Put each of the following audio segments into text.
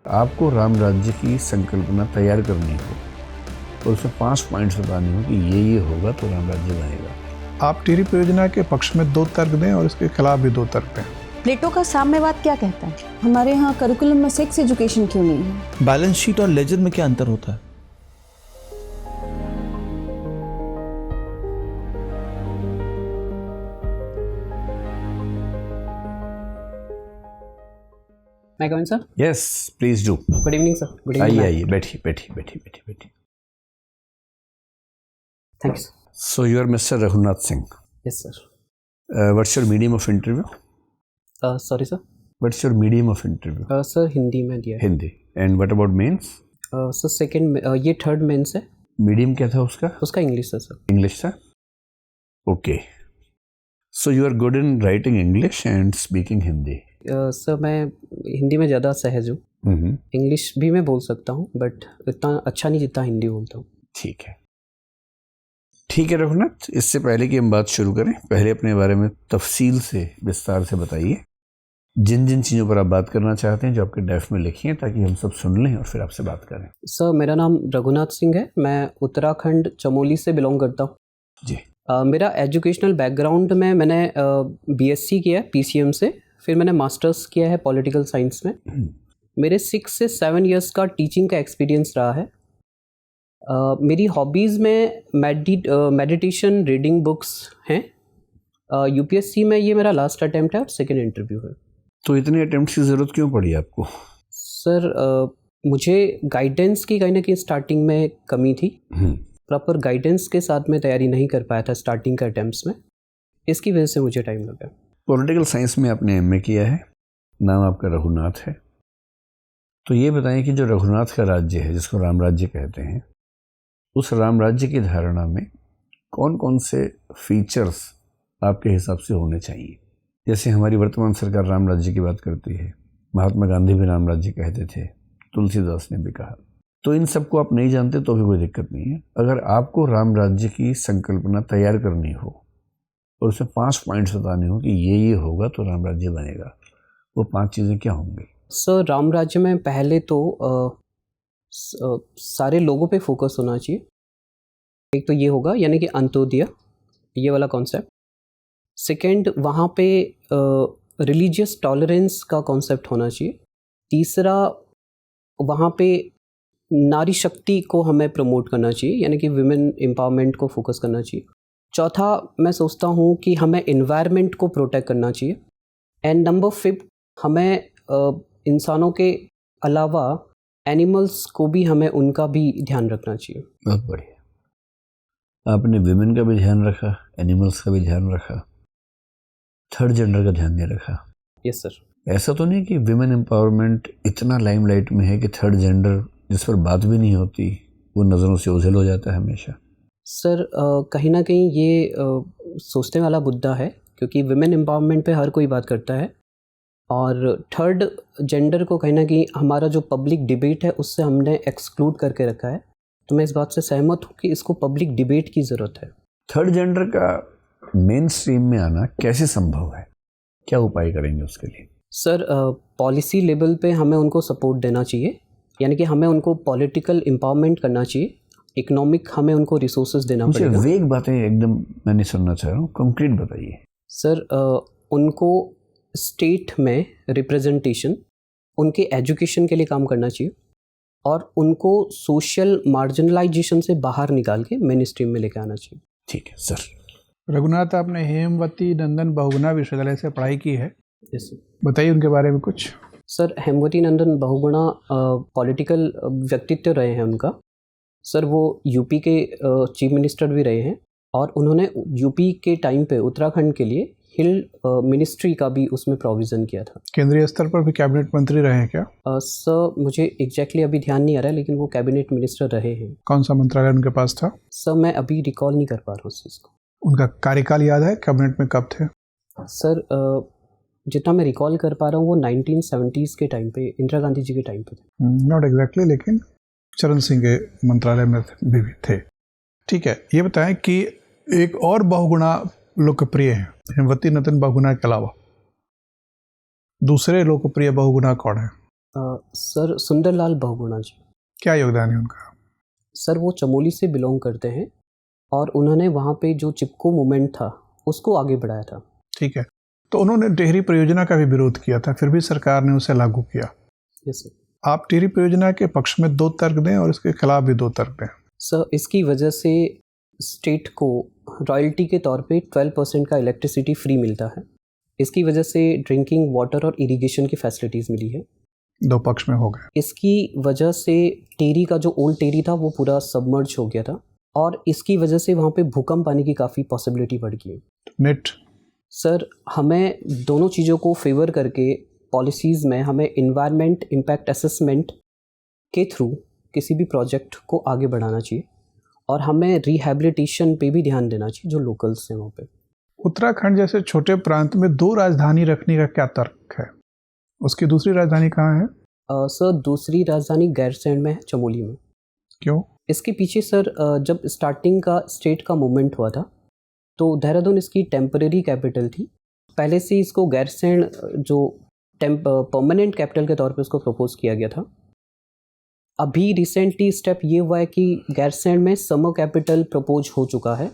आपको राम राज्य की संकल्पना तैयार करनी हो और उसमें 5 पॉइंट्स बताने हो कि ये होगा तो राम राज्य बनेगा। आप टिहरी परियोजना के पक्ष में 2 तर्क दें और इसके खिलाफ भी 2 तर्क दें। प्लेटो का साम्यवाद क्या कहता है? हमारे यहाँ करिकुलम में सेक्स एजुकेशन क्यों नहीं है? बैलेंस शीट और लेजर में क्या अंतर होता है? May coming sir? Yes please do. Good evening sir. Good evening. आइए बैठिए। Thank you sir. So you are mister Raghunath Singh. Yes sir. What's your medium of interview? Sorry sir. What's your medium of interview? Sir Hindi में दिया है। Hindi. And what about mains? Sir second ये third mains है। Medium क्या था उसका? उसका English था सर। इंग्लिश था। Okay, so you are good in writing English and speaking Hindi? Sir मैं हिंदी में ज़्यादा सहज हूँ। इंग्लिश भी मैं बोल सकता हूँ बट इतना अच्छा नहीं जितना हिंदी बोलता हूँ। ठीक है रघुनाथ, इससे पहले कि हम बात शुरू करें, पहले अपने बारे में तफसील से विस्तार से बताइए, जिन जिन चीज़ों पर आप बात करना चाहते हैं जो आपके ड्राफ्ट में लिखी हैं, ताकि हम सब सुन लें और फिर आपसे बात करें। सर मेरा नाम रघुनाथ सिंह है, मैं उत्तराखंड चमोली से बिलोंग करता हूँ जी। मेरा एजुकेशनल बैकग्राउंड में मैंने BSc किया है PCM से, फिर मैंने मास्टर्स किया है पॉलिटिकल साइंस में। मेरे 6 से 7 इयर्स का टीचिंग का एक्सपीरियंस रहा है। मेरी हॉबीज़ में मेडिटेशन, रीडिंग बुक्स हैं। UPSC में ये मेरा लास्ट अटेम्प्ट है और सेकेंड इंटरव्यू है। तो इतने अटेम्प्ट की ज़रूरत क्यों पड़ी आपको? सर मुझे गाइडेंस की कहीं ना कहीं स्टार्टिंग में कमी थी। प्रॉपर गाइडेंस के साथ में तैयारी नहीं कर पाया था स्टार्टिंग के अटेम्प्ट्स में, इसकी वजह से मुझे टाइम लगा। पॉलिटिकल साइंस में आपने MA किया है, नाम आपका रघुनाथ है। तो ये बताएं कि जो रघुनाथ का राज्य है, जिसको राम राज्य कहते हैं, उस राम राज्य की धारणा में कौन कौन से फीचर्स आपके हिसाब से होने चाहिए? जैसे हमारी वर्तमान सरकार राम राज्य की बात करती है, महात्मा गांधी भी राम राज्य कहते थे, तुलसीदास ने भी कहा। तो इन सबको आप नहीं जानते तो भी कोई दिक्कत नहीं है। अगर आपको राम राज्य की संकल्पना तैयार करनी हो और उसमें 5 पॉइंट्स बताने हो कि ये होगा तो राम राज्य बनेगा, वो 5 चीज़ें क्या होंगी? सर राम राज्य में पहले तो सारे लोगों पे फोकस होना चाहिए। एक तो ये होगा यानी कि अंत्योदय, ये वाला कॉन्सेप्ट। सेकंड, वहाँ पे रिलीजियस टॉलरेंस का कॉन्सेप्ट होना चाहिए। तीसरा, वहाँ पे नारी शक्ति को हमें प्रमोट करना चाहिए, यानी कि विमेन एम्पावरमेंट को फोकस करना चाहिए। चौथा, मैं सोचता हूँ कि हमें एनवायरनमेंट को प्रोटेक्ट करना चाहिए। एंड नंबर 5, हमें इंसानों के अलावा एनिमल्स को भी, हमें उनका भी ध्यान रखना चाहिए। बहुत बढ़िया, आपने विमेन का भी ध्यान रखा, एनिमल्स का भी ध्यान रखा, थर्ड जेंडर का ध्यान नहीं रखा। Yes sir. ऐसा ऐसा तो नहीं कि विमेन एम्पावरमेंट इतना लाइमलाइट में है कि थर्ड जेंडर जिस पर बात भी नहीं होती वो नज़रों से ओझल हो जाता है हमेशा? सर कहीं ना कहीं ये सोचने वाला मुद्दा है, क्योंकि विमेन एम्पावरमेंट पे हर कोई बात करता है और थर्ड जेंडर को कहीं ना कहीं हमारा जो पब्लिक डिबेट है उससे हमने एक्सक्लूड करके रखा है। तो मैं इस बात से सहमत हूँ कि इसको पब्लिक डिबेट की ज़रूरत है। थर्ड जेंडर का मेन स्ट्रीम में आना कैसे संभव है? क्या उपाय करेंगे उसके लिए? सर पॉलिसी लेवल पे हमें उनको सपोर्ट देना चाहिए, यानी कि हमें उनको पॉलिटिकल एम्पावरमेंट करना चाहिए। इकोनॉमिक हमें उनको रिसोर्सेज देना पड़ेगा। मुझे वेग बातें एकदम मैं नहीं सुनना चाह रहा हूँ, कंक्रीट बताइए। सर उनको स्टेट में रिप्रेजेंटेशन, उनके एजुकेशन के लिए काम करना चाहिए और उनको सोशल मार्जिनलाइजेशन से बाहर निकाल के मेन स्ट्रीम में लेकर आना चाहिए। ठीक है सर। रघुनाथ, आपने हेमवती नंदन बहुगुणा विश्वविद्यालय से पढ़ाई की है, यस सर। बताइए उनके बारे में कुछ। सर हेमवती नंदन बहुगुणा पॉलिटिकल व्यक्तित्व रहे हैं उनका। सर वो यूपी के चीफ मिनिस्टर भी रहे हैं और उन्होंने यूपी के टाइम पे उत्तराखंड के लिए हिल मिनिस्ट्री का भी उसमें प्रोविज़न किया था। केंद्रीय स्तर पर भी कैबिनेट मंत्री रहे हैं क्या? सर मुझे एग्जैक्टली अभी ध्यान नहीं आ रहा है, लेकिन वो कैबिनेट मिनिस्टर रहे हैं। कौन सा मंत्रालय उनके पास था? सर मैं अभी रिकॉल नहीं कर पा रहा हूँ उस चीज़ को। उनका कार्यकाल याद है? कैबिनेट में कब थे? सर जितना मैं रिकॉल कर पा रहा हूँ वो 1970s के टाइम पे, इंदिरा गांधी जी के टाइम पे थे। नॉट एग्जैक्टली, लेकिन चरण सिंह के मंत्रालय में भी थे। ठीक है, ये बताएं कि एक और बहुगुणा लोकप्रिय है हेमवती नंदन बहुगुणा के अलावा, दूसरे लोकप्रिय बहुगुणा कौन है? सर सुंदरलाल बहुगुणा जी। क्या योगदान है उनका? सर वो चमोली से बिलोंग करते हैं और उन्होंने वहाँ पे जो चिपको मूवमेंट था उसको आगे बढ़ाया था। ठीक है, तो उन्होंने टिहरी परियोजना का भी विरोध किया था, फिर भी सरकार ने उसे लागू किया। Yes sir. आप टिहरी परियोजना के पक्ष में 2 तर्क दें और इसके खिलाफ भी 2 तर्क दें। सर इसकी वजह से स्टेट को रॉयल्टी के तौर पे 12% का इलेक्ट्रिसिटी फ्री मिलता है। इसकी वजह से ड्रिंकिंग वाटर और इरिगेशन की फैसिलिटीज़ मिली है। 2 पक्ष में हो गए। इसकी वजह से टेरी का जो ओल्ड टेरी था वो पूरा सबमर्ज हो गया था और इसकी वजह से वहाँ पे भूकंप आने की काफ़ी पॉसिबिलिटी बढ़ गई है। नेट सर हमें दोनों चीज़ों को फेवर करके पॉलिसीज़ में हमें इन्वायरमेंट इम्पैक्ट असेसमेंट के थ्रू किसी भी प्रोजेक्ट को आगे बढ़ाना चाहिए और हमें रिहैबिलिटेशन पे भी ध्यान देना चाहिए जो लोकल्स हैं वहाँ पे। उत्तराखंड जैसे छोटे प्रांत में 2 राजधानी रखने का क्या तर्क है? उसकी दूसरी राजधानी कहाँ है? सर दूसरी राजधानी गैरसैंण में है, चमोली में। क्यों? इसके पीछे सर जब स्टार्टिंग का स्टेट का मूवमेंट हुआ था तो देहरादून इसकी टेम्परेरी कैपिटल थी। पहले से इसको गैरसैंण जो परमानेंट कैपिटल के तौर पे उसको प्रपोज किया गया था। अभी रिसेंटली स्टेप ये हुआ है कि गैरसैंण में समर कैपिटल प्रपोज हो चुका है।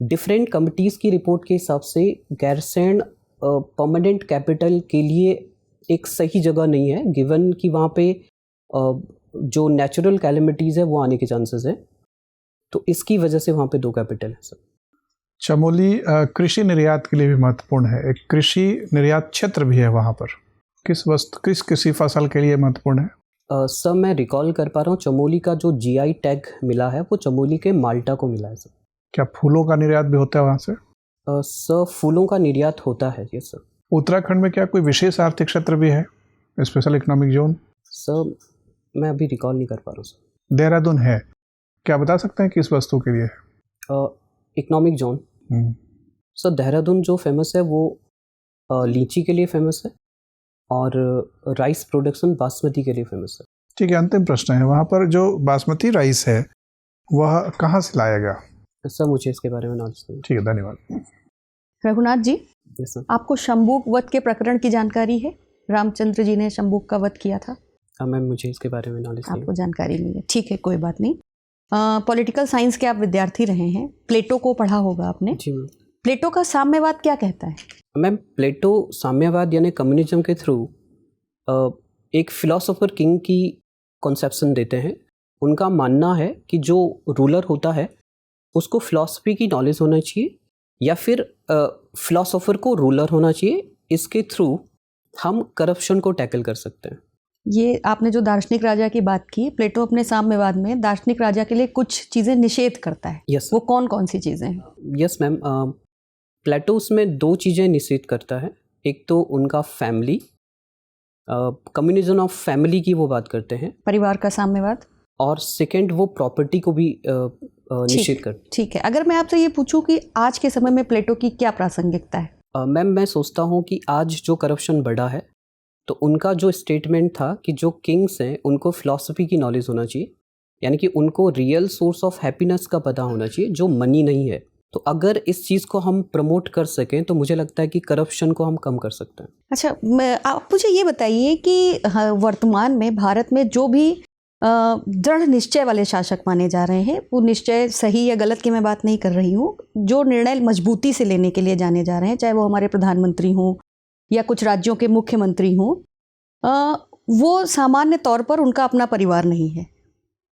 डिफरेंट कमिटीज़ की रिपोर्ट के हिसाब से गैरसैंण परमानेंट कैपिटल के लिए एक सही जगह नहीं है, गिवन कि वहाँ पे जो नेचुरल कैलेमिटीज़ है वो आने के चांसेस है, तो इसकी वजह से वहाँ पे 2 कैपिटल है सर। चमोली कृषि निर्यात के लिए भी महत्वपूर्ण है, एक कृषि निर्यात क्षेत्र भी है वहाँ पर। किस किसी फसल के लिए महत्वपूर्ण है? सर मैं रिकॉल कर पा रहा हूँ, चमोली का जो जीआई टैग मिला है वो चमोली के माल्टा को मिला है सर। क्या फूलों का निर्यात भी होता है वहाँ से? सर फूलों का निर्यात होता है ये सर। उत्तराखंड में क्या कोई विशेष आर्थिक क्षेत्र भी है, स्पेशल इकोनॉमिक जोन? सर मैं अभी रिकॉल नहीं कर पा रहा हूँ सर। देहरादून है, क्या बता सकते हैं किस वस्तु के लिए है? इकोनॉमिक जोन सर देहरादून जो फेमस है वो लीची के लिए फेमस है और राइस प्रोडक्शन बासमती के लिए फेमस है। ठीक है, अंतिम प्रश्न है, वहाँ पर जो बासमती राइस है वह कहाँ से लाया गया? सर मुझे इसके बारे में नॉलेज नहीं। ठीक है, धन्यवाद। Raghunath ji, yes sir. आपको शंबूक वध के प्रकरण की जानकारी है? रामचंद्र जी ने शंबूक का वध किया था। मैम मुझे इसके बारे में नॉलेज नहीं। आपको जानकारी नहीं है, ठीक है, कोई बात नहीं। पॉलिटिकल साइंस के आप विद्यार्थी रहे हैं, प्लेटो को पढ़ा होगा आपने। जी मैम। प्लेटो का साम्यवाद क्या कहता है? मैम प्लेटो साम्यवाद यानी कम्युनिज्म के थ्रू एक फिलोसोफर किंग की कॉन्सेप्शन देते हैं। उनका मानना है कि जो रूलर होता है उसको फिलॉसफी की नॉलेज होना चाहिए या फिर फिलोसोफर को रूलर होना चाहिए। इसके थ्रू हम करप्शन को टैकल कर सकते हैं। ये आपने जो दार्शनिक राजा की बात की, प्लेटो अपने साम्यवाद में दार्शनिक राजा के लिए कुछ चीज़ें निषेध करता है। यस वो कौन कौन सी चीज़ें हैं? यस मैम, प्लेटो उसमें 2 चीज़ें निषेध करता है। एक तो उनका फैमिली, कम्युनिज्म ऑफ फैमिली की वो बात करते हैं, परिवार का साम्यवाद, और सेकंड वो प्रॉपर्टी को भी निषेध करते हैं। ठीक है, अगर मैं आपसे ये पूछूं कि आज के समय में प्लेटो की क्या प्रासंगिकता है? मैम मैं सोचता हूँ कि आज जो करप्शन बढ़ा है तो उनका जो स्टेटमेंट था कि जो किंग्स हैं उनको फिलॉसफी की नॉलेज होना चाहिए, यानी कि उनको रियल सोर्स ऑफ हैप्पीनेस का पता होना चाहिए जो मनी नहीं है। तो अगर इस चीज़ को हम प्रमोट कर सकें तो मुझे लगता है कि करप्शन को हम कम कर सकते हैं। अच्छा, आप मुझे ये बताइए कि वर्तमान में भारत में जो भी दृढ़ निश्चय वाले शासक माने जा रहे हैं, वो निश्चय सही या गलत की मैं बात नहीं कर रही हूँ, जो निर्णय मजबूती से लेने के लिए जाने जा रहे हैं, चाहे वो हमारे प्रधानमंत्री हों या कुछ राज्यों के मुख्यमंत्री हों, वो सामान्य तौर पर उनका अपना परिवार नहीं है।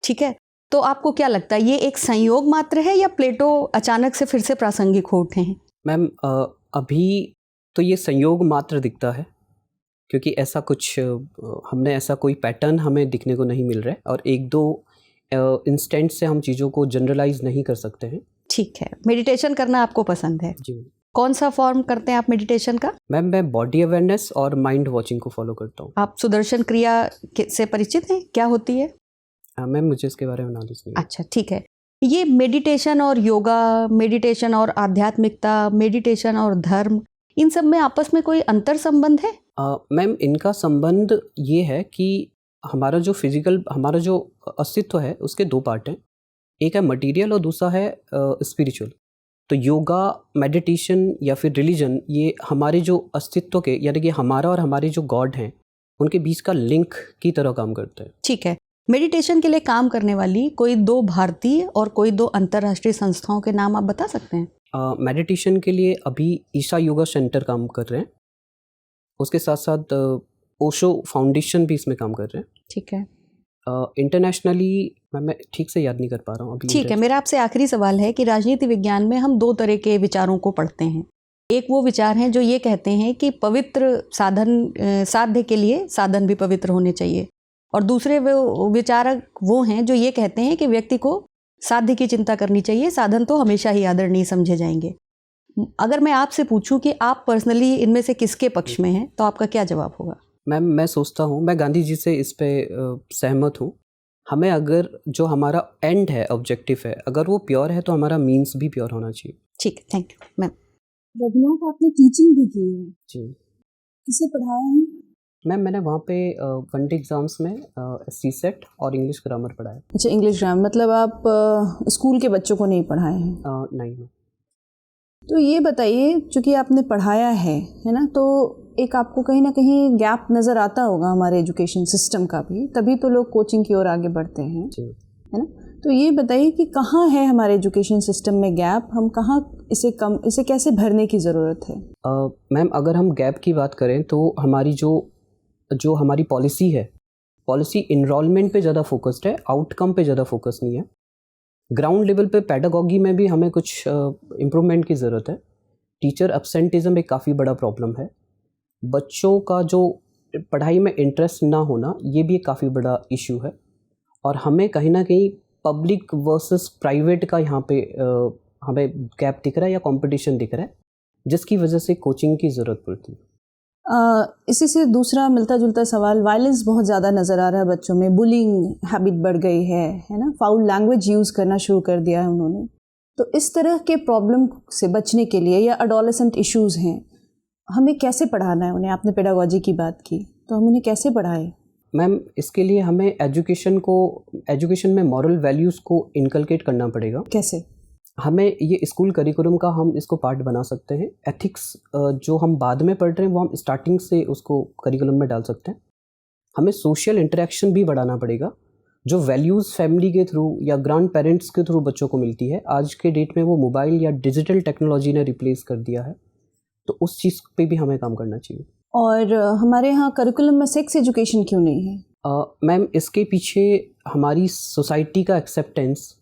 ठीक है, तो आपको क्या लगता है, ये एक संयोग मात्र है या प्लेटो अचानक से फिर से प्रासंगिक हो उठे हैं? मैम अभी तो ये संयोग मात्र दिखता है, क्योंकि ऐसा कुछ हमने ऐसा कोई पैटर्न हमें दिखने को नहीं मिल रहा है और 1-2 इंस्टेंट से हम चीज़ों को जनरलाइज नहीं कर सकते हैं। ठीक है, मेडिटेशन करना आपको पसंद है? जी। कौन सा फॉर्म करते हैं आप मेडिटेशन का? मैम मैं बॉडी अवेयरनेस और माइंड वॉचिंग को फॉलो करता हूँ। आप सुदर्शन क्रिया से परिचित हैं? क्या होती है? मैम मुझे इसके बारे में नॉलेज नहीं है। अच्छा, ठीक है। ये मेडिटेशन और योगा, मेडिटेशन और आध्यात्मिकता, मेडिटेशन और धर्म, इन सब में आपस में कोई अंतर संबंध है? मैम इनका संबंध ये है कि हमारा जो अस्तित्व है उसके 2 पार्ट हैं, एक है मटेरियल और दूसरा है स्पिरिचुअल। तो योगा, मेडिटेशन या फिर रिलीजन, ये हमारे जो अस्तित्व के, यानी कि हमारा और हमारे जो गॉड हैं उनके बीच का लिंक की तरह काम करते हैं। ठीक है, मेडिटेशन के लिए काम करने वाली कोई 2 भारतीय और कोई 2 अंतर्राष्ट्रीय संस्थाओं के नाम आप बता सकते हैं? मेडिटेशन के लिए अभी ईशा योगा सेंटर काम कर रहे हैं, उसके साथ साथ ओशो फाउंडेशन भी इसमें काम कर रहे हैं। ठीक है, इंटरनेशनली मैं ठीक से याद नहीं कर पा रहा हूँ अभी। ठीक है, मेरा आपसे आखिरी सवाल है कि राजनीति विज्ञान में हम 2 तरह के विचारों को पढ़ते हैं। एक वो विचार हैं जो ये कहते हैं कि पवित्र साधन, साध्य के लिए साधन भी पवित्र होने चाहिए, और दूसरे वो विचारक वो हैं जो ये कहते हैं कि व्यक्ति को साध्य की चिंता करनी चाहिए, साधन तो हमेशा ही आदरणीय समझे जाएंगे। अगर मैं आपसे पूछूं कि आप पर्सनली इनमें से किसके पक्ष में हैं, तो आपका क्या जवाब होगा? मैम, मैं सोचता हूँ, मैं गांधी जी से इस पे सहमत हूँ। हमें अगर जो हमारा एंड है, ऑब्जेक्टिव है, अगर वो प्योर है तो हमारा मीन्स भी प्योर होना चाहिए। ठीक है, थैंक यू मैम। रघुनाथ, आपने टीचिंग भी की है, जी किसे पढ़ाया है? मैम, मैंने वहाँ पे वनडे एग्ज़ाम्स में सीसेट और इंग्लिश ग्रामर पढ़ाया। अच्छा, इंग्लिश ग्रामर, मतलब आप स्कूल के बच्चों को नहीं पढ़ाए हैं? नहीं मैम। तो ये बताइए, चूँकि आपने पढ़ाया है ना, तो एक आपको कहीं ना कहीं गैप नज़र आता होगा हमारे एजुकेशन सिस्टम का भी, तभी तो लोग कोचिंग की ओर आगे बढ़ते हैं, है ना? तो ये बताइए कि कहाँ है हमारे एजुकेशन सिस्टम में गैप, हम कहाँ इसे कैसे भरने की ज़रूरत है? मैम, अगर हम गैप की बात करें तो हमारी जो हमारी पॉलिसी है, पॉलिसी इनरोलमेंट पे ज़्यादा फोकस्ड है, आउटकम पे ज़्यादा फोकस नहीं है। ग्राउंड लेवल पे पेडागॉगी में भी हमें कुछ इम्प्रूवमेंट की ज़रूरत है। टीचर एब्सेंटिज्म एक काफ़ी बड़ा प्रॉब्लम है। बच्चों का जो पढ़ाई में इंटरेस्ट ना होना, ये भी एक काफ़ी बड़ा इशू है। और हमें कहीं ना कहीं पब्लिक वर्सेस प्राइवेट का यहाँ पे हमें गैप दिख रहा है या कंपटीशन दिख रहा है, जिसकी वजह से कोचिंग की ज़रूरत पड़ती है। इसी से दूसरा मिलता जुलता सवाल, वायलेंस बहुत ज़्यादा नज़र आ रहा है बच्चों में, बुलिंग हैबिट बढ़ गई है ना, फाउल लैंग्वेज यूज़ करना शुरू कर दिया है उन्होंने। तो इस तरह के प्रॉब्लम से बचने के लिए, या एडोलेसेंट इश्यूज़ हैं, हमें कैसे पढ़ाना है उन्हें? आपने पेडागॉजी की बात की, तो हम उन्हें कैसे पढ़ाएं? मैम, इसके लिए हमें एजुकेशन में मॉरल वैल्यूज़ को इनकलकेट करना पड़ेगा। कैसे? हमें ये स्कूल करिकुलम का हम इसको पार्ट बना सकते हैं। एथिक्स जो हम बाद में पढ़ रहे हैं वो हम स्टार्टिंग से उसको करिकुलम में डाल सकते हैं। हमें सोशल इंटरेक्शन भी बढ़ाना पड़ेगा। जो वैल्यूज़ फैमिली के थ्रू या ग्रैंड पेरेंट्स के थ्रू बच्चों को मिलती है, आज के डेट में वो मोबाइल या डिजिटल टेक्नोलॉजी ने रिप्लेस कर दिया है, तो उस चीज़ पे भी हमें काम करना चाहिए। और हमारे यहाँ करिकुलम में सेक्स एजुकेशन क्यों नहीं है? मैम, इसके पीछे हमारी सोसाइटी का एक्सेप्टेंस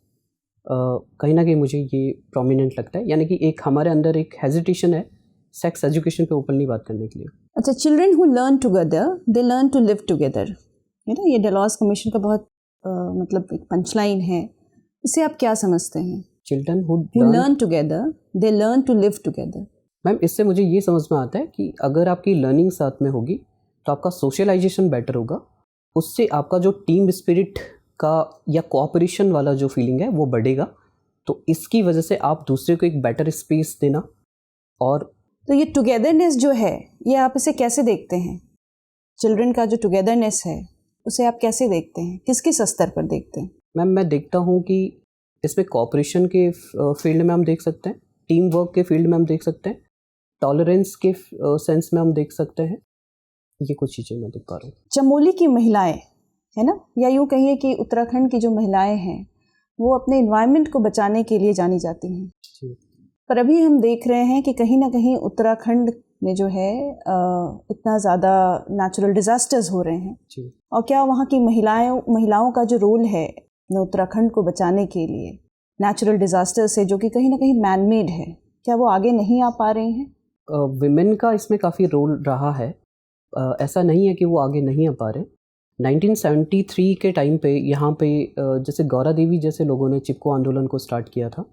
कहीं ना कहीं मुझे ये प्रोमिनेंट लगता है, यानी कि एक हमारे अंदर एक हेजिटेशन है सेक्स एजुकेशन पे ओपनली बात करने के लिए। अच्छा, children who learn together they learn to live together, है ना, ये डेलॉस कमीशन का बहुत मतलब एक पंचलाइन है। इसे आप क्या समझते हैं? Children who learn together they learn to live together. Ma'am, इससे मुझे ये समझ में आता है कि अगर आपकी लर्निंग साथ में होगी तो आपका सोशलाइजेशन बेटर होगा, उससे आपका जो टीम स्पिरिट का या कोऑपरेशन वाला जो फीलिंग है वो बढ़ेगा, तो इसकी वजह से आप दूसरे को एक बेटर स्पेस देना। और तो ये टुगेदरनेस जो है, ये आप इसे कैसे देखते हैं? चिल्ड्रन का जो टुगेदरनेस है उसे आप कैसे देखते हैं, किस किस स्तर पर देखते हैं? मैम, मैं देखता हूँ कि इसमें कोऑपरेशन के फील्ड में हम देख सकते हैं, टीम वर्क के फील्ड में हम देख सकते हैं, टॉलरेंस के सेंस में हम देख सकते हैं। ये कुछ चीज़ें मैं देख पा रहा हूँ। चमोली की महिलाएं, है ना, या यूँ कहिए कि उत्तराखंड की जो महिलाएं हैं वो अपने इन्वायरमेंट को बचाने के लिए जानी जाती हैं, पर अभी हम देख रहे हैं कि कहीं ना कहीं उत्तराखंड में जो है इतना ज़्यादा नेचुरल डिज़ास्टर्स हो रहे हैं। और क्या वहाँ की महिलाओं का जो रोल है उत्तराखंड को बचाने के लिए नेचुरल डिज़ास्टर से, जो कि कहीं ना कहीं मैन मेड है, क्या वो आगे नहीं आ पा रही हैं? विमेन का इसमें काफ़ी रोल रहा है, ऐसा नहीं है कि वो आगे नहीं आ पा रहे। 1973 के टाइम पे यहाँ पे जैसे गौरा देवी जैसे लोगों ने चिपको आंदोलन को स्टार्ट किया था।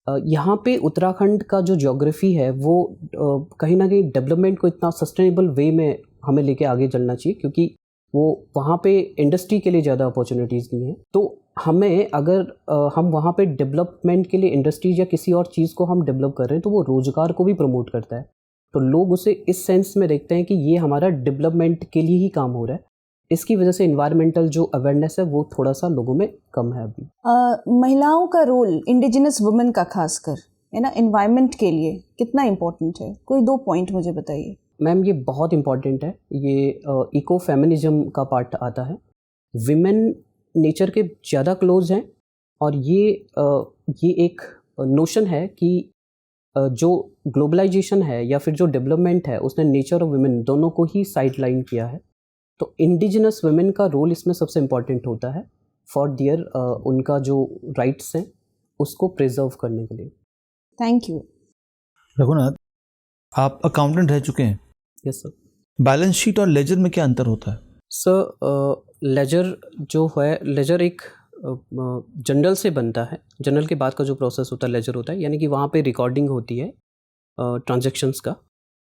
यहाँ पे उत्तराखंड का जो ज्योग्राफी है वो कहीं ना कहीं डेवलपमेंट को इतना सस्टेनेबल वे में हमें लेके आगे चलना चाहिए, क्योंकि वो वहाँ पे इंडस्ट्री के लिए ज़्यादा अपॉर्चुनिटीज़ नहीं है। तो हमें अगर हम वहाँ पे डेवलपमेंट के लिए इंडस्ट्रीज या किसी और चीज़ को हम डेवलप कर रहे हैं तो वो रोज़गार को भी प्रमोट करता है, तो लोग उसे इस सेंस में देखते हैं कि ये हमारा डेवलपमेंट के लिए ही काम हो रहा है। इसकी वजह से इन्वायरमेंटल जो अवेयरनेस है वो थोड़ा सा लोगों में कम है अभी। महिलाओं का रोल, इंडिजिनस वुमेन का खासकर, है ना, इन्वायरमेंट के लिए कितना इम्पोर्टेंट है? कोई 2 पॉइंट मुझे बताइए। मैम ये बहुत इम्पॉर्टेंट है, ये इको फेमिनिज्म का पार्ट आता है। विमेन नेचर के ज़्यादा क्लोज हैं और ये एक नोशन है कि जो ग्लोबलाइजेशन है या फिर जो डेवलपमेंट है उसने नेचर और वुमेन दोनों को ही साइड लाइन किया है। तो इंडिजिनस वुमेन का रोल इसमें सबसे इम्पॉर्टेंट होता है फॉर दियर उनका जो राइट्स हैं उसको प्रिजर्व करने के लिए। Thank you. रघुनाथ, आप अकाउंटेंट रह चुके हैं। Yes sir. बैलेंस शीट और लेजर में क्या अंतर होता है? सर लेजर जो है, लेजर एक जनरल से बनता है। जनरल के बाद का जो प्रोसेस होता है लेजर होता है, यानी कि वहाँ पे रिकॉर्डिंग होती है ट्रांजैक्शंस का।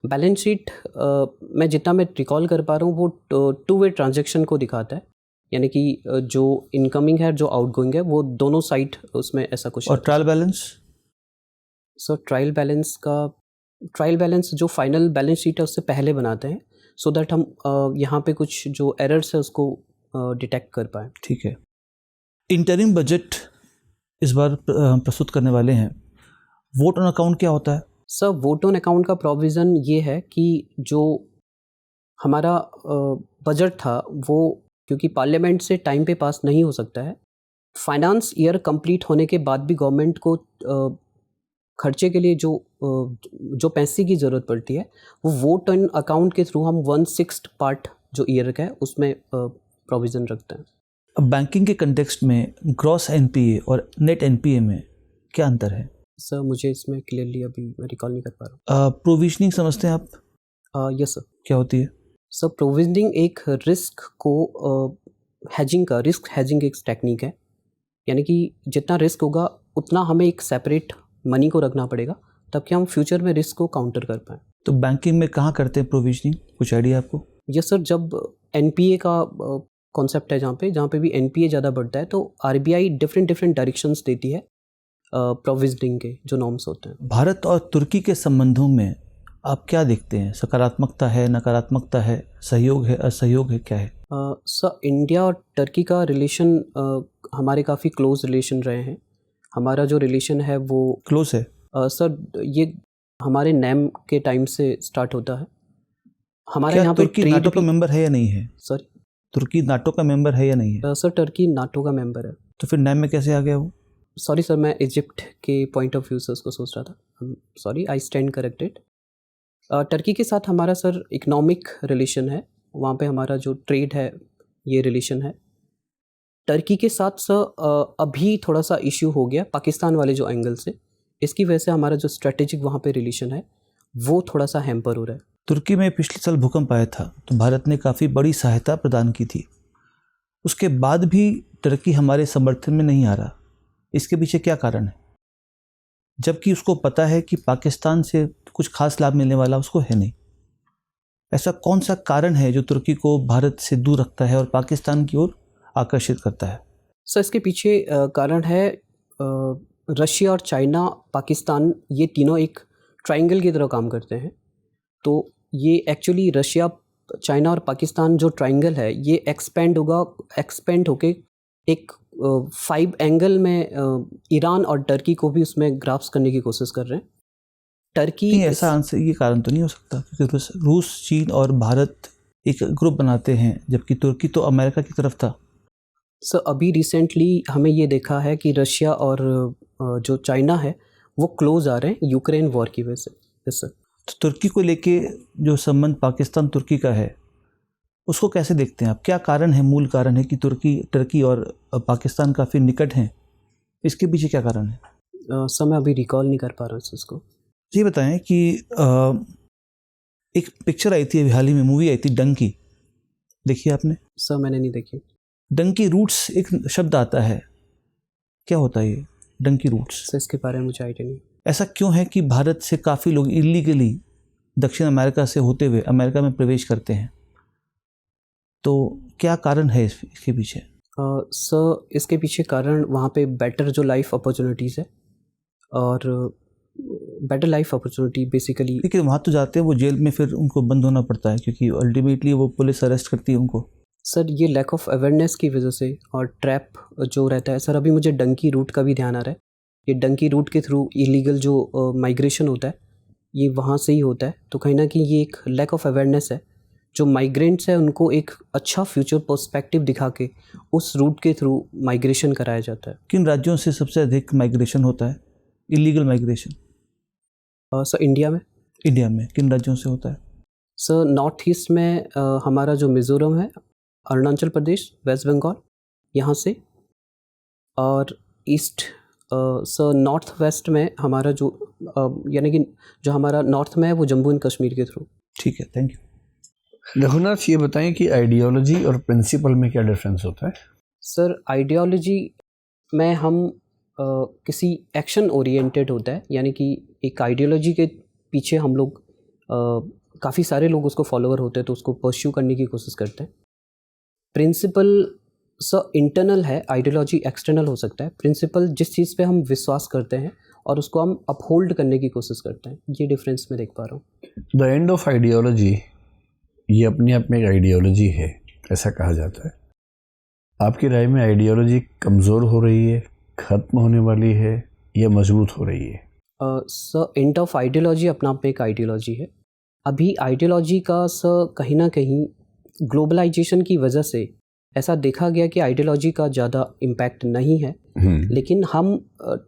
बैलेंस शीट मैं जितना मैं रिकॉल कर पा रहा हूँ वो टू वे ट्रांजैक्शन को दिखाता है, यानी कि जो इनकमिंग है जो आउटगोइंग है वो दोनों साइड उसमें ऐसा कुछ। और trial balance? Sir trial balance जो फाइनल बैलेंस शीट है उससे पहले बनाते हैं, सो दैट हम यहाँ पे कुछ जो एरर्स है उसको डिटेक्ट कर पाएँ। ठीक है। इंटरिम बजट इस बार प्रस्तुत करने वाले हैं। वोट ऑन अकाउंट क्या होता है? सर वोट ऑन अकाउंट का प्रोविज़न ये है कि जो हमारा बजट था वो क्योंकि पार्लियामेंट से टाइम पे पास नहीं हो सकता है, फाइनेंस ईयर कंप्लीट होने के बाद भी गवर्नमेंट को खर्चे के लिए जो पैसे की ज़रूरत पड़ती है वो वोट ऑन अकाउंट के थ्रू हम 1/6 पार्ट जो ईयर का है उसमें प्रोविज़न रखते हैं। अब बैंकिंग के कंटेक्स्ट में ग्रॉस एनपीए और नेट एनपीए में क्या अंतर है? सर मुझे इसमें क्लियरली अभी मैं रिकॉल नहीं कर पा रहा प्रोविजनिंग समझते हैं आप? Yes sir. क्या होती है? सर प्रोविजनिंग एक रिस्क को रिस्क हैजिंग एक टेक्निक है, यानी कि जितना रिस्क होगा उतना हमें एक सेपरेट मनी को रखना पड़ेगा ताकि हम फ्यूचर में रिस्क को काउंटर कर पाएँ। तो बैंकिंग में कहाँ करते हैं प्रोविजनिंग, कुछ आइडिया आपको? यस सर, जब एनपीए का कॉन्सेप्ट है जहाँ पे भी एनपीए ज़्यादा बढ़ता है तो आरबीआई डिफरेंट डायरेक्शंस देती है प्रोविजनिंग के जो नॉर्म्स होते हैं। भारत और तुर्की के संबंधों में आप क्या देखते हैं? सकारात्मकता है, नकारात्मकता है, सहयोग है, असहयोग है, क्या है? सर इंडिया और टर्की का रिलेशन हमारे काफ़ी क्लोज रिलेशन रहे हैं। हमारा जो रिलेशन है वो क्लोज है? सर ये हमारे नेम के टाइम से स्टार्ट होता है। हमारे यहाँ पे तुर्की नाटो का मेंबर है या नहीं है? सर तुर्की नाटो का मेंबर है या नहीं है? सर टर्की नाटो का मेंबर है। तो फिर नेम में कैसे आ गया वो? सॉरी सर, मैं इजिप्ट के पॉइंट ऑफ व्यू से उसको सोच रहा था। Sorry, I stand corrected. Turkey के साथ हमारा सर इकोनॉमिक रिलेशन है, वहाँ पे हमारा जो ट्रेड है ये रिलेशन है। टर्की के साथ सर अभी थोड़ा सा इश्यू हो गया पाकिस्तान वाले जो एंगल से, इसकी वजह से हमारा जो स्ट्रेटेजिक वहाँ पे रिलेशन है वो थोड़ा सा हैम्पर हो रहा है। तुर्की में पिछले साल भूकंप आया था तो भारत ने काफ़ी बड़ी सहायता प्रदान की थी, उसके बाद भी टर्की हमारे समर्थन में नहीं आ रहा। इसके पीछे क्या कारण है, जबकि उसको पता है कि पाकिस्तान से कुछ खास लाभ मिलने वाला उसको है नहीं? ऐसा कौन सा कारण है जो तुर्की को भारत से दूर रखता है और पाकिस्तान की ओर आकर्षित करता है? सर इसके पीछे कारण है रशिया और चाइना, पाकिस्तान, ये तीनों एक ट्रायंगल की तरह काम करते हैं। तो ये एक्चुअली रशिया, चाइना और पाकिस्तान जो ट्रायंगल है ये एक्सपेंड होके एक 5 एंगल में ईरान और टर्की को भी उसमें ग्राफ्स करने की कोशिश कर रहे हैं। टर्की ऐसा आंसर, ये कारण तो नहीं हो सकता क्योंकि रूस, चीन और भारत एक ग्रुप बनाते हैं जबकि तुर्की तो अमेरिका की तरफ था। सर अभी रिसेंटली हमें ये देखा है कि रशिया और जो चाइना है वो क्लोज आ रहे हैं यूक्रेन वॉर की वजह से। Yes sir. तो तुर्की को लेके जो संबंध पाकिस्तान तुर्की का है उसको कैसे देखते हैं आप? क्या कारण है, मूल कारण है कि टर्की और पाकिस्तान काफ़ी निकट हैं? इसके पीछे क्या कारण है? सर मैं अभी रिकॉल नहीं कर पा रहा हूँ इसको। ये बताएं कि एक पिक्चर आई थी, हाल ही में मूवी आई थी डंकी, देखिए आपने? सर मैंने नहीं देखी। डंकी रूट्स एक शब्द आता है, क्या होता है ये डंकी रूट्स? सर इसके बारे में मुझे आइडिया नहीं। ऐसा क्यों है कि भारत से काफ़ी लोग इलीगली दक्षिण अमेरिका से होते हुए अमेरिका में प्रवेश करते हैं? तो क्या कारण है इसके पीछे? सर इसके पीछे कारण वहाँ पे बेटर जो लाइफ अपॉर्चुनिटीज़ है और बेटर लाइफ अपॉर्चुनिटी बेसिकली। लेकिन वहाँ तो जाते हैं वो जेल में, फिर उनको बंद होना पड़ता है क्योंकि अल्टीमेटली वो पुलिस अरेस्ट करती है उनको। सर ये लैक ऑफ अवेयरनेस की वजह से और ट्रैप जो रहता है। सर अभी मुझे डंकी रूट का भी ध्यान आ रहा है। ये डंकी रूट के थ्रू इलीगल जो माइग्रेशन होता है ये वहाँ से ही होता है। तो कहीं ना कहीं ये एक लैक ऑफ अवेयरनेस है। जो माइग्रेंट्स है उनको एक अच्छा फ्यूचर पर्सपेक्टिव दिखा के उस रूट के थ्रू माइग्रेशन कराया जाता है। किन राज्यों से सबसे अधिक माइग्रेशन होता है, इलीगल माइग्रेशन? सर इंडिया में किन राज्यों से होता है? सर नॉर्थ ईस्ट में हमारा जो मिज़ोरम है, अरुणाचल प्रदेश, वेस्ट बंगाल, यहाँ से। और ईस्ट सर नॉर्थ वेस्ट में हमारा जो यानी कि जो हमारा नॉर्थ में है वो जम्मू एंड कश्मीर के थ्रू। ठीक है, थैंक यू। रघुनाथ, ये बताएं कि आइडियोलॉजी और प्रिंसिपल में क्या डिफरेंस होता है? सर आइडियोलॉजी में हम किसी एक्शन ओरिएंटेड होता है, यानी कि एक आइडियोलॉजी के पीछे हम लोग काफ़ी सारे लोग उसको फॉलोअर होते हैं तो उसको परस्यू करने की कोशिश करते हैं। प्रिंसिपल सर इंटरनल है, आइडियोलॉजी एक्सटर्नल हो सकता है। प्रिंसिपल जिस चीज़ पे हम विश्वास करते हैं और उसको हम अपहोल्ड करने की कोशिश करते हैं, ये डिफरेंस मैं देख पा रहा हूँ। द एंड ऑफ आइडियोलॉजी, ये अपने आप में एक आइडियोलॉजी है, ऐसा कहा जाता है। आपकी राय में आइडियोलॉजी कमज़ोर हो रही है, ख़त्म होने वाली है, या मजबूत हो रही है? सर एंड ऑफ आइडियोलॉजी अपना आप में एक आइडियोलॉजी है। अभी आइडियोलॉजी का सर कहीं ना कहीं ग्लोबलाइजेशन की वजह से ऐसा देखा गया कि आइडियोलॉजी का ज़्यादा इम्पैक्ट नहीं है। लेकिन हम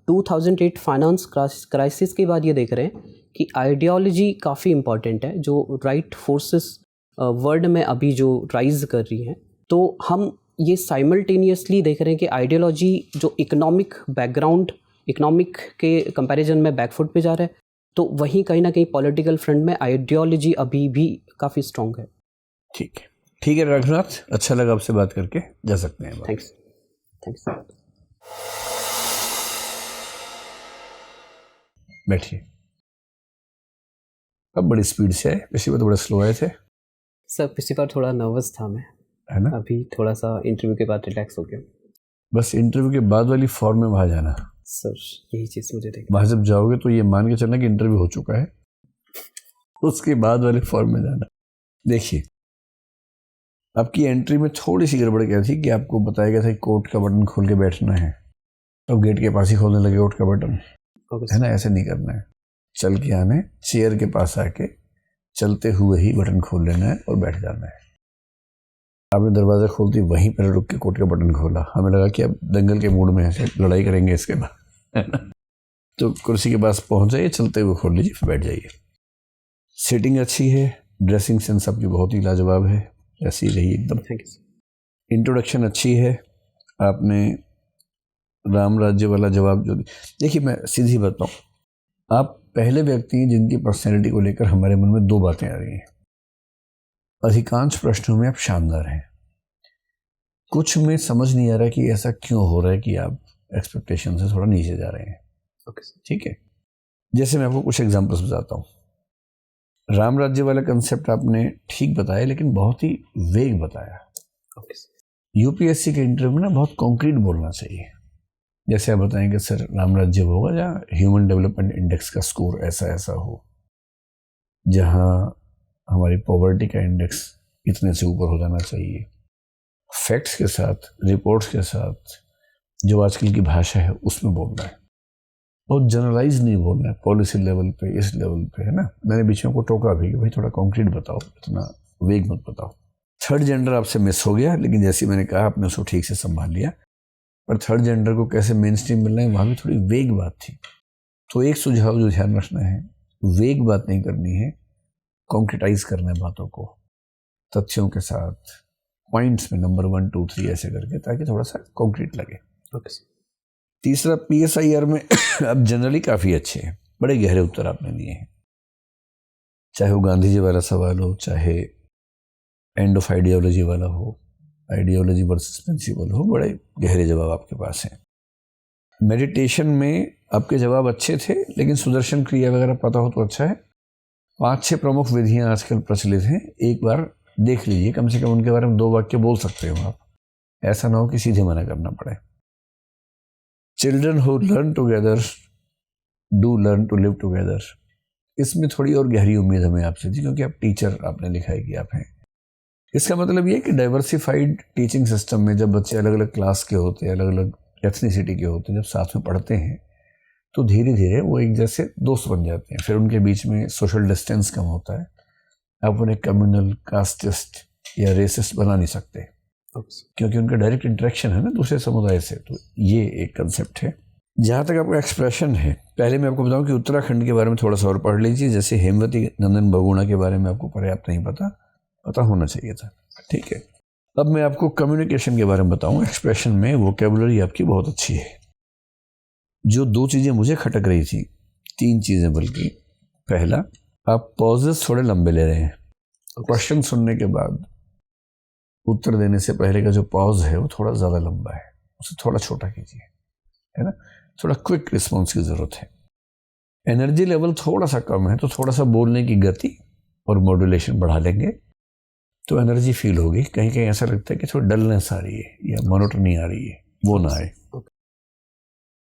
2008 फाइनेंस क्राइसिस के बाद ये देख रहे हैं कि आइडियोलॉजी काफ़ी इम्पॉर्टेंट है, जो राइट फोर्सेस वर्ल्ड में अभी जो राइज कर रही हैं। तो हम ये साइमल्टेनियसली देख रहे हैं कि आइडियोलॉजी जो इकोनॉमिक बैकग्राउंड, इकोनॉमिक के कंपैरिजन में बैकफुट पे जा रहा है, तो वहीं कहीं ना कहीं पॉलिटिकल फ्रंट में आइडियोलॉजी अभी भी काफ़ी स्ट्रॉन्ग है। ठीक है रघुनाथ, अच्छा लगा आपसे बात करके, जा सकते हैं। थैंक्स। बैठिए। अब बड़ी स्पीड से आए, पिछली बार तो बड़ा स्लो आए थे। सर पिछली बार थोड़ा नर्वस था मैं, है ना? अभी थोड़ा सा इंटरव्यू के बाद रिलैक्स हो गया। बस इंटरव्यू के बाद वाली फॉर्म में वहाँ जाना सर, यही चीज़ मुझे देखना। वहाँ जब जाओगे तो ये मान के चलना कि इंटरव्यू हो चुका है, उसके बाद वाले फॉर्म में जाना। देखिए, आपकी एंट्री में थोड़ी सी गड़बड़ क्या थी कि आपको बताया गया था कि कोट का बटन खोल के बैठना है, तो गेट के पास ही खोलने लगे कोट का बटन, है ना? ऐसे नहीं करना है, चल के आना है, चेयर के पास आके चलते हुए ही बटन खोल लेना है और बैठ जाना है। आपने दरवाज़ा खोलते वहीं पर रुक के कोट का बटन खोला, हमें लगा कि अब दंगल के मूड में ऐसे लड़ाई करेंगे इसके बाद, है ना? तो कुर्सी के पास पहुँच जाइए, चलते हुए खोल लीजिए, फिर बैठ जाइए। सीटिंग अच्छी है, ड्रेसिंग सेंस आपकी बहुत ही लाजवाब है, ऐसी रही एकदम। Thank you. इंट्रोडक्शन अच्छी है, आपने राम राज्य वाला जवाब जो देखिए, मैं सीधी बताऊँ, आप पहले व्यक्ति हैं जिनकी पर्सनैलिटी को लेकर हमारे मन में दो बातें आ रही हैं। अधिकांश प्रश्नों में आप शानदार हैं, कुछ में समझ नहीं आ रहा कि ऐसा क्यों हो रहा है कि आप एक्सपेक्टेशन से थोड़ा नीचे जा रहे हैं। ठीक है, जैसे मैं आपको कुछ एग्जांपल्स बताता हूँ। राम राज्य वाला कंसेप्ट आपने ठीक बताया, लेकिन बहुत ही वेग बताया। यूपीएससी के इंटरव्यू में ना बहुत कॉन्क्रीट बोलना चाहिए। जैसे आप बताएंगे सर राम राज्य होगा जहाँ ह्यूमन डेवलपमेंट इंडेक्स का स्कोर ऐसा ऐसा हो, जहाँ हमारी पॉवर्टी का इंडेक्स इतने से ऊपर हो जाना चाहिए। फैक्ट्स के साथ, रिपोर्ट्स के साथ, जो आजकल की भाषा है उसमें बोलना है, बहुत जनरलाइज नहीं बोलना है, पॉलिसी लेवल पे, इस लेवल पे, है ना? मैंने बीच में को टोका भी कि भाई थोड़ा कॉन्क्रीट बताओ, इतना वेग मत बताओ। थर्ड जेंडर आपसे मिस हो गया, लेकिन जैसे मैंने कहा आपने उसको ठीक से संभाल लिया। पर थर्ड जेंडर को कैसे मेन स्ट्रीम मिलना है, वहाँ भी थोड़ी वेग बात थी। तो एक सुझाव जो ध्यान रखना है, वेग बात नहीं करनी है, कॉन्क्रिटाइज करना है बातों को तथ्यों के साथ, पॉइंट्स में नंबर 1 2 3 ऐसे करके, ताकि थोड़ा सा कॉन्क्रीट लगे। तीसरा, PSIR में अब जनरली काफ़ी अच्छे हैं, बड़े गहरे उत्तर आपने दिए हैं, चाहे वो गांधी जी वाला सवाल हो, चाहे एंड ऑफ आइडियोलॉजी वाला हो, आइडियोलॉजी वर्सेस प्रिंसिपल हो, बड़े गहरे जवाब आपके पास हैं। मेडिटेशन में आपके जवाब अच्छे थे, लेकिन सुदर्शन क्रिया वगैरह पता हो तो अच्छा है। 5-6 प्रमुख विधियां आजकल प्रचलित हैं, एक बार देख लीजिए, कम से कम उनके बारे में 2 वाक्य बोल सकते हो आप, ऐसा ना हो कि सीधे मना करना पड़े। Children who learn together do learn to live together, इसमें थोड़ी और गहरी उम्मीद हमें आपसे थी, क्योंकि आप टीचर, आपने लिखा है कि आप हैं। इसका मतलब ये है कि डाइवर्सिफाइड टीचिंग सिस्टम में जब बच्चे अलग अलग क्लास के होते हैं, अलग अलग एथनिसिटी के होते हैं, जब साथ में पढ़ते हैं तो धीरे धीरे वो एक जैसे दोस्त बन जाते हैं। फिर उनके बीच में सोशल डिस्टेंस कम होता है, आप उन्हें कम्युनल, कास्टिस्ट या रेसिस्ट बना नहीं सकते, क्योंकि उनका डायरेक्ट इंटरेक्शन है ना दूसरे समुदाय से। तो ये एक कंसेप्ट है। जहाँ तक आपका एक्सप्रेशन है, पहले मैं आपको बताऊं कि उत्तराखंड के बारे में थोड़ा सा और पढ़ लीजिए। जैसे हेमवती नंदन बहुगुणा के बारे में आपको पर्याप्त नहीं पता होना चाहिए था, ठीक है। अब मैं आपको कम्युनिकेशन के बारे में बताऊं। एक्सप्रेशन में वोकेबुलरी आपकी बहुत अच्छी है। जो 2 चीज़ें मुझे खटक रही थी, 3 चीज़ें बल्कि। पहला, आप पॉजेस थोड़े लंबे ले रहे हैं। क्वेश्चन सुनने के बाद उत्तर देने से पहले का जो पॉज है वो थोड़ा ज़्यादा लंबा है, उसे थोड़ा छोटा कीजिए, है ना। थोड़ा क्विक रिस्पॉन्स की ज़रूरत है। एनर्जी लेवल थोड़ा सा कम है, तो थोड़ा सा बोलने की गति और मॉड्यूलेशन बढ़ा लेंगे तो एनर्जी फील होगी। कहीं कहीं ऐसा लगता है कि थोड़ी डलनेस आ रही है या मोनोटनी आ रही है, वो ना आए।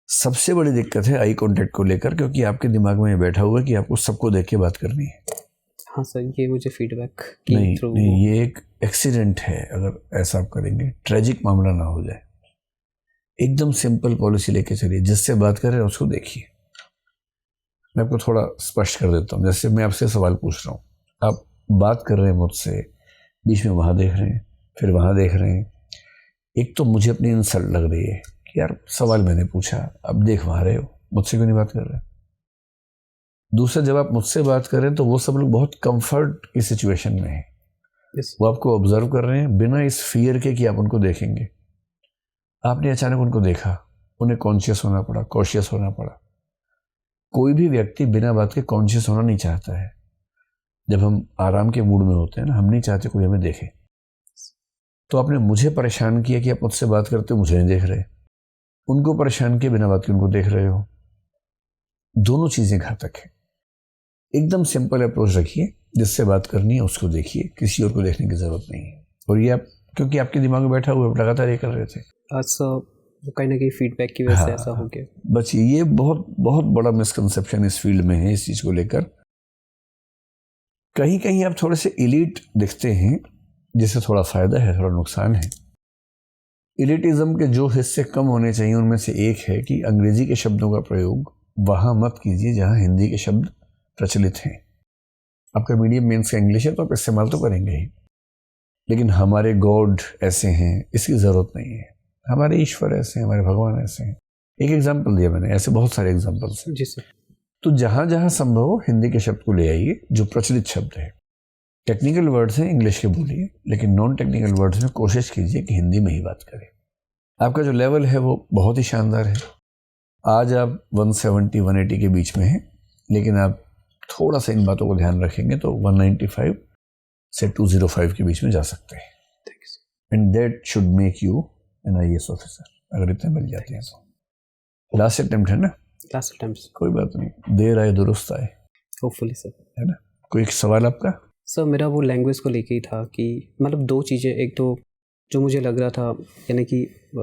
सबसे बड़ी दिक्कत है आई कांटेक्ट को लेकर, क्योंकि आपके दिमाग में ये बैठा हुआ है कि आपको सबको देख के बात करनी है। हाँ सर, ये मुझे फीडबैक नहीं, ये एक एक्सीडेंट है। अगर ऐसा आप करेंगे, ट्रेजिक मामला ना हो जाए। एकदम सिंपल पॉलिसी लेके चलिए, जिससे बात कर रहे हैं उसको देखिए। मैं आपको थोड़ा स्पष्ट कर देता हूँ। जैसे मैं आपसे सवाल पूछ रहा हूँ, आप बात कर रहे हैं मुझसे, बीच में वहाँ देख रहे हैं, फिर वहाँ देख रहे हैं। एक तो मुझे अपनी इंसल्ट लग रही है कि यार सवाल मैंने पूछा, अब देख वहाँ रहे हो, मुझसे क्यों नहीं बात कर रहे। दूसरा, जब आप मुझसे बात कर रहे हैं तो वो सब लोग बहुत कंफर्ट की सिचुएशन में हैं। वो आपको ऑब्जर्व कर रहे हैं बिना इस फियर के कि आप उनको देखेंगे। आपने अचानक उनको देखा, उन्हें कॉन्शियस होना पड़ा, कॉशियस होना पड़ा। कोई भी व्यक्ति बिना बात के कॉन्शियस होना नहीं चाहता है। जब हम आराम के मूड में होते हैं ना, हम नहीं चाहते कोई हमें देखे। तो आपने मुझे परेशान किया कि आप मुझसे बात करते हो, मुझे नहीं देख रहे। उनको परेशान किया, बिना बात के उनको देख रहे हो। दोनों चीज़ें घातक है। एकदम सिंपल अप्रोच रखिए, जिससे बात करनी है उसको देखिए, किसी और को देखने की ज़रूरत नहीं है। और ये आप, क्योंकि आपके दिमाग में बैठा हुआ, लगातार ये कर रहे थे, वो कहीं ना कहीं फीडबैक की वजह से ऐसा हो गया। बस ये बहुत बहुत बड़ा मिसकंसेप्शन इस फील्ड में है, इस चीज़ को लेकर। कहीं कहीं आप थोड़े से इलीट दिखते हैं, जिससे थोड़ा फ़ायदा है, थोड़ा नुकसान है। इलिटिज़म के जो हिस्से कम होने चाहिए उनमें से एक है कि अंग्रेजी के शब्दों का प्रयोग वहाँ मत कीजिए जहाँ हिंदी के शब्द प्रचलित हैं। आपका मीडियम मेंस का इंग्लिश है तो आप इस्तेमाल तो करेंगे ही, लेकिन हमारे गॉड ऐसे हैं, इसकी ज़रूरत नहीं है। हमारे ईश्वर ऐसे हैं, हमारे भगवान ऐसे हैं। एक एग्जाम्पल दिया मैंने, ऐसे बहुत सारे एग्जाम्पल्स हैं। जी सर। तो जहाँ जहाँ संभव हो हिंदी के शब्द को ले आइए, जो प्रचलित शब्द है। टेक्निकल वर्ड्स हैं, इंग्लिश के बोलिए, लेकिन नॉन टेक्निकल वर्ड्स में कोशिश कीजिए कि हिंदी में ही बात करें। आपका जो लेवल है वो बहुत ही शानदार है। आज आप 170-180 के बीच में हैं, लेकिन आप थोड़ा सा इन बातों को ध्यान रखेंगे तो 195 से 205 के बीच में जा सकते हैं। And that should make you an IAS officer, अगर इतने मिल जाते हैं तो। लास्ट अटेम्प्ट है ना? Last attempt. कोई बात नहीं, देर आए दुरुस्त आए, होपफुली सर, है ना। कोई सवाल आपका? सर मेरा वो लैंग्वेज को लेके ही था कि मतलब 2 चीज़ें। एक तो जो मुझे लग रहा था, यानी कि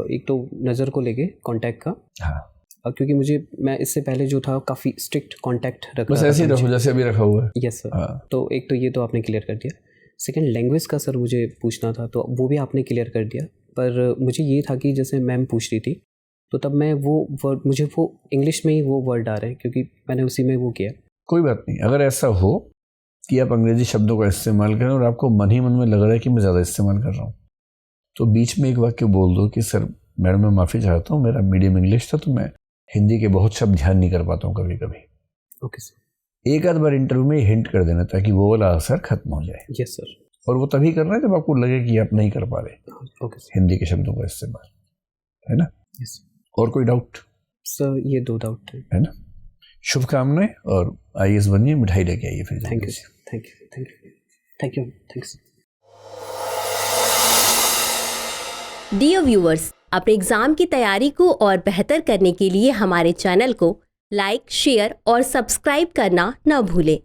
एक तो नज़र को लेके कांटेक्ट का। हाँ, क्योंकि मैं इससे पहले जो था काफ़ी स्ट्रिक्ट कांटेक्ट रख रहा था। ऐसे ही रखो जैसे अभी रखा हुआ है। Yes sir. हाँ। तो एक तो ये तो आपने क्लियर कर दिया। सेकंड, लैंग्वेज का सर मुझे पूछना था, तो वो भी आपने क्लियर कर दिया। पर मुझे ये था कि जैसे मैम पूछ रही थी, तो तब मैं वो वर्ड, मुझे वो इंग्लिश में ही वो वर्ड आ रहे हैं, क्योंकि मैंने उसी में वो किया। कोई बात नहीं, अगर ऐसा हो कि आप अंग्रेजी शब्दों का इस्तेमाल करें और आपको मन ही मन में लग रहा है कि मैं ज़्यादा इस्तेमाल कर रहा हूँ, तो बीच में एक वाक्य बोल दो कि सर मैडम मैं माफ़ी चाहता हूँ, मेरा मीडियम इंग्लिश था तो मैं हिंदी के बहुत शब्द ध्यान नहीं कर पाता हूँ कभी कभी। Okay sir. एक आध बार इंटरव्यू में हिंट कर देना ताकि वो वाला असर खत्म हो जाए। Yes sir. और वो तभी करना है जब आपको लगे कि आप नहीं कर पा रहे ओके सर। हिंदी के शब्दों का इस्तेमाल, है ना। यस और कोई डाउट? सर ये 2 डाउट है ना। शुभकामनाएं और IAS बनिए, मिठाई लेके आइए फिर। Thank you sir. Thank you thank you thank you thanks. Dear viewers, अपने एग्जाम की तैयारी को और बेहतर करने के लिए हमारे चैनल को लाइक, शेयर और सब्सक्राइब करना न भूलें।